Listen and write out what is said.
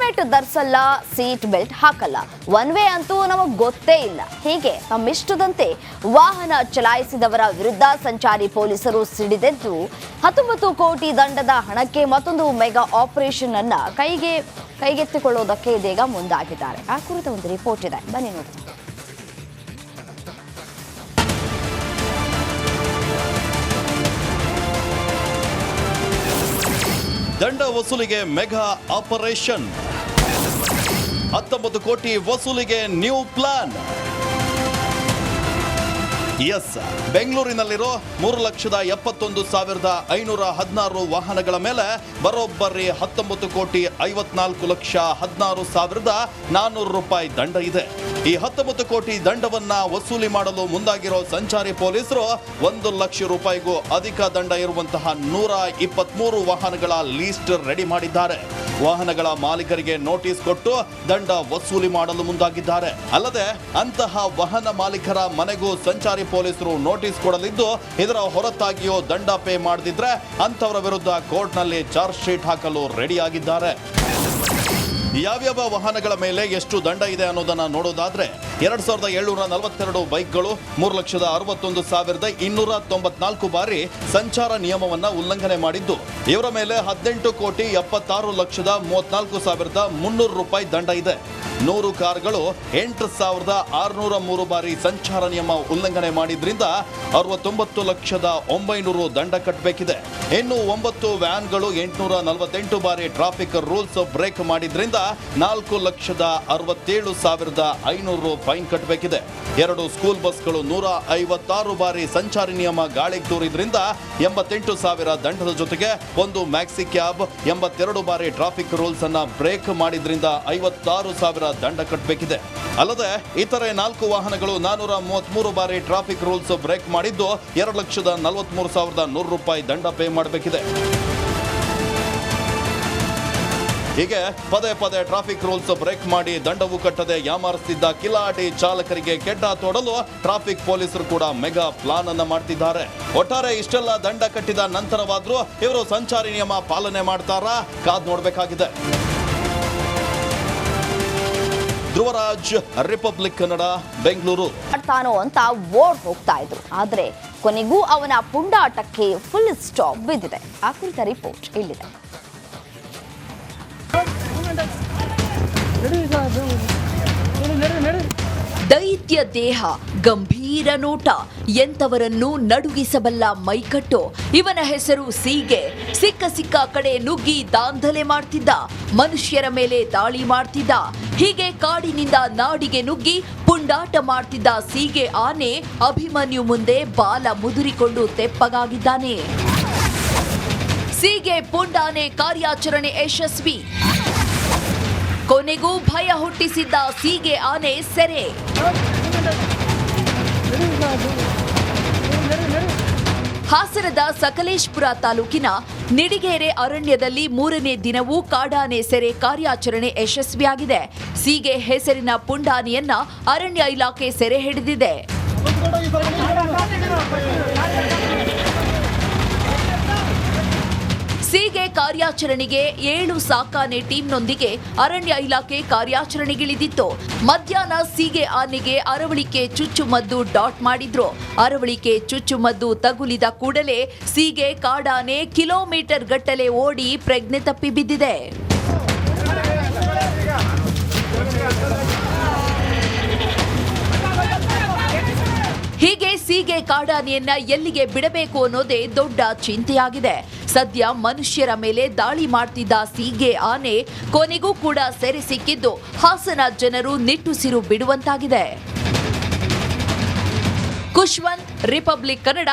Helmet ಧರಿಸಲ್ಲ, seat belt ಹಾಕಲ್ಲ, one way ಅಂತೂ ನಮಗೆ ಗೊತ್ತೇ ಇಲ್ಲ. ಹೀಗೆ ತಮ್ಮಿಷ್ಟದಂತೆ ವಾಹನ ಚಲಾಯಿಸಿದವರ ವಿರುದ್ಧ ಸಂಚಾರಿ ಪೊಲೀಸರು ಸಿಡಿದೆದ್ದು 19 ಕೋಟಿ ದಂಡದ ಹಣಕ್ಕೆ ಮತ್ತೊಂದು ಮೆಗಾ ಆಪರೇಷನ್ ಅನ್ನ ಕೈಗೆತ್ತಿಕೊಳ್ಳುವುದಕ್ಕೆ ಇದೀಗ ಮುಂದಾಗಿದ್ದಾರೆ. ಆ ಕುರಿತ ಒಂದು ರಿಪೋರ್ಟ್ ಇದೆ, ಬನ್ನಿ ನೋಡಿ. ದಂಡ ವಸೂಲಿಗೆ ಮೆಗಾ ಆಪರೇಷನ್, 19 ಕೋಟಿ ವಸೂಲಿಗೆ ನ್ಯೂ ಪ್ಲಾನ್. ಎಸ್, ಬೆಂಗಳೂರಿನಲ್ಲಿರೋ 3,71,516 ವಾಹನಗಳ ಮೇಲೆ ಬರೋಬ್ಬರಿ 19 ಕೋಟಿ 54,16,400 ರೂಪಾಯಿ ದಂಡ ಇದೆ. ಈ 19 ಕೋಟಿ ದಂಡವನ್ನ ವಸೂಲಿ ಮಾಡಲು ಮುಂದಾಗಿರೋ ಸಂಚಾರಿ ಪೊಲೀಸರು 1 ಲಕ್ಷ ರೂಪಾಯಿಗೂ ಅಧಿಕ ದಂಡ ಇರುವಂತಹ 123 ವಾಹನಗಳ ಲೀಸ್ಟ್ ರೆಡಿ ಮಾಡಿದ್ದಾರೆ. ವಾಹನಗಳ ಮಾಲೀಕರಿಗೆ ನೋಟಿಸ್ ಕೊಟ್ಟು ದಂಡ ವಸೂಲಿ ಮಾಡಲು ಮುಂದಾಗಿದ್ದಾರೆ. ಅಲ್ಲದೆ ಅಂತಹ ವಾಹನ ಮಾಲೀಕರ ಮನೆಗೂ ಸಂಚಾರಿ ಪೊಲೀಸರು ನೋಟಿಸ್ ಕೊಡಲಿದ್ದು, ಇದರ ಹೊರತಾಗಿಯೂ ದಂಡ ಪೇ ಮಾಡದಿದ್ರೆ ಅಂತವರ ವಿರುದ್ಧ ಕೋರ್ಟ್ನಲ್ಲಿ ಚಾರ್ಜ್ ಶೀಟ್ ಹಾಕಲು ರೆಡಿಯಾಗಿದ್ದಾರೆ. ಯಾವ್ಯಾವ ವಾಹನಗಳ ಮೇಲೆ ಎಷ್ಟು ದಂಡ ಇದೆ ಅನ್ನೋದನ್ನ ನೋಡೋದಾದ್ರೆ 2742 ಬೈಕ್ಗಳು 3,61,294 ಬಾರಿ ಸಂಚಾರ ನಿಯಮವನ್ನ ಉಲ್ಲಂಘನೆ ಮಾಡಿದ್ದು, ಇವರ ಮೇಲೆ 18 ಕೋಟಿ 76,34,300 ರೂಪಾಯಿ ದಂಡ ಇದೆ. 100 ಕಾರ್ಗಳು 8,603 ಬಾರಿ ಸಂಚಾರ ನಿಯಮ ಉಲ್ಲಂಘನೆ ಮಾಡಿದ್ರಿಂದ 69,900,000 ದಂಡ ಕಟ್ಟಬೇಕಿದೆ. ಇನ್ನು 9 ವ್ಯಾನ್ಗಳು 848 ಬಾರಿ ಟ್ರಾಫಿಕ್ ರೂಲ್ಸ್ ಬ್ರೇಕ್ ಮಾಡಿದ್ರಿಂದ 4,67,500 ಫೈನ್ ಕಟ್ಟಬೇಕಿದೆ. 2 ಸ್ಕೂಲ್ ಬಸ್ಗಳು 156 ಬಾರಿ ಸಂಚಾರಿ ನಿಯಮ ಗಾಳಿಗೆ ತೂರಿದ್ರಿಂದ 88,000 ದಂಡದ ಜೊತೆಗೆ 1 ಮ್ಯಾಕ್ಸಿ ಕ್ಯಾಬ್ 82 ಬಾರಿ ಟ್ರಾಫಿಕ್ ರೂಲ್ಸ್ ಅನ್ನ ಬ್ರೇಕ್ ಮಾಡಿದ್ರಿಂದ 56,000 ದಂಡ ಕಟ್ಟಬೇಕಿದೆ. ಅಲ್ಲದೆ ಇತರೆ 4 ವಾಹನಗಳು 433 ಬಾರಿ ಟ್ರಾಫಿಕ್ ರೂಲ್ಸ್ ಬ್ರೇಕ್ ಮಾಡಿದ್ದು 2,43,100 ರೂಪಾಯಿ ದಂಡ ಪೇ ಮಾಡಬೇಕಿದೆ. ಹೀಗೆ ಪದೇ ಪದೇ ಟ್ರಾಫಿಕ್ ರೂಲ್ಸ್ ಬ್ರೇಕ್ ಮಾಡಿ ದಂಡವು ಕಟ್ಟದೆ ಯಾಮಾರಿಸುತ್ತಿದ್ದ ಕಿಲಾಟಿ ಚಾಲಕರಿಗೆ ಕೆಡ್ಡ ತೋಡಲು ಟ್ರಾಫಿಕ್ ಪೊಲೀಸರು ಕೂಡ ಮೆಗಾ ಪ್ಲಾನ್ ಅನ್ನ ಮಾಡ್ತಿದ್ದಾರೆ. ಒಟ್ಟಾರೆ ಇಷ್ಟೆಲ್ಲ ದಂಡ ಕಟ್ಟಿದ ನಂತರವಾದ್ರೂ ಇವರು ಸಂಚಾರಿ ನಿಯಮ ಪಾಲನೆ ಮಾಡ್ತಾರಾ? ಕಾದ್ ನೋಡ್ಬೇಕಾಗಿದೆ. ಧ್ರುವರಾಜ್, ರಿಪಬ್ಲಿಕ್ ಕನ್ನಡ, ಬೆಂಗಳೂರು. ತಾನು ಅಂತ ಓಡ್ ಹೋಗ್ತಾ ಇದ್ರು, ಆದ್ರೆ ಕೊನೆಗೂ ಅವನ ಪುಂಡಾಟಕ್ಕೆ ಫುಲ್ ಸ್ಟಾಪ್ ಬಿದ್ದಿದೆ. ಆ ಕುರಿತ ರಿಪೋರ್ಟ್ ಇಲ್ಲಿದೆ. ದೈತ್ಯ ದೇಹ, ಗಂಭೀರ ನೋಟ, ಎಂತವರನ್ನು ನಡುಗಿಸಬಲ್ಲ ಮೈಕಟ್ಟು. ಇವನ ಹೆಸರು ಸೀಗೆ. ಸಿಕ್ಕ ಕಡೆ ನುಗ್ಗಿ ದಾಂಧಲೆ ಮಾಡ್ತಿದ್ದ, ಮನುಷ್ಯರ ಮೇಲೆ ದಾಳಿ ಮಾಡ್ತಿದ್ದ. ಹೀಗೆ ಕಾಡಿನಿಂದ ನಾಡಿಗೆ ನುಗ್ಗಿ ಪುಂಡಾಟ ಮಾಡ್ತಿದ್ದ ಸೀಗೆ ಆನೆ ಅಭಿಮನ್ಯು ಮುಂದೆ ಬಾಲ ಮುದುರಿಕೊಂಡು ತೆಪ್ಪಗಾಗಿದ್ದಾನೆ. ಸೀಗೆ ಪುಂಡಾನೆ ಕಾರ್ಯಾಚರಣೆ ಯಶಸ್ವಿ. ಕೊನೆಗೂ ಭಯ ಹುಟ್ಟಿಸಿದ್ದ ಸೀಗೆ ಆನೆ ಸೆರೆ. ಹಾಸನದ ಸಕಲೇಶಪುರ ತಾಲೂಕಿನ ನಿಡಿಗೇರೆ ಅರಣ್ಯದಲ್ಲಿ 3ನೇ ದಿನವೂ ಕಾಡಾನೆ ಸೆರೆ ಕಾರ್ಯಾಚರಣೆ ಯಶಸ್ವಿಯಾಗಿದೆ. ಸೀಗೆ ಹೆಸರಿನ ಪುಂಡಾನೆಯನ್ನ ಅರಣ್ಯ ಇಲಾಖೆ ಸೆರೆ ಹಿಡಿದಿದೆ. ಸೀಗೆ ಕಾರ್ಯಾಚರಣೆಗೆ 7 ಸಾಕಾನೆ ಟೀಮ್ನೊಂದಿಗೆ ಅರಣ್ಯ ಇಲಾಖೆ ಕಾರ್ಯಾಚರಣೆಗಿಳಿದಿತ್ತು. ಮಧ್ಯಾಹ್ನ ಸೀಗೆ ಆನೆಗೆ ಅರವಳಿಕೆ ಚುಚ್ಚುಮದ್ದು ಡಾಟ್ ಮಾಡಿದ್ರು. ಅರವಳಿಕೆ ಚುಚ್ಚುಮದ್ದು ತಗುಲಿದ ಕೂಡಲೇ ಸೀಗೆ ಕಾಡಾನೆ ಕಿಲೋಮೀಟರ್ ಗಟ್ಟಲೆ ಓಡಿ ಪ್ರಜ್ಞೆ ತಪ್ಪಿ ಬಿದ್ದಿದೆ. ಹೀಗೆ ಸೀಗೆ ಕಾಡಾನೆಯನ್ನ ಎಲ್ಲಿಗೆ ಬಿಡಬೇಕು ಅನ್ನೋದೇ ದೊಡ್ಡ ಚಿಂತೆಯಾಗಿದೆ. ಸದ್ಯ ಮನುಷ್ಯರ ಮೇಲೆ ದಾಳಿ ಮಾಡ್ತಿದ್ದ ಸೀಗೆ ಆನೆ ಕೊನೆಗೂ ಕೂಡ ಸೆರೆ ಸಿಕ್ಕಿದ್ದು ಹಾಸನ ಜನರು ನಿಟ್ಟುಸಿರು ಬಿಡುವಂತಾಗಿದೆ. ಕುಶ್ವಂತ್, ರಿಪಬ್ಲಿಕ್ ಕನ್ನಡ,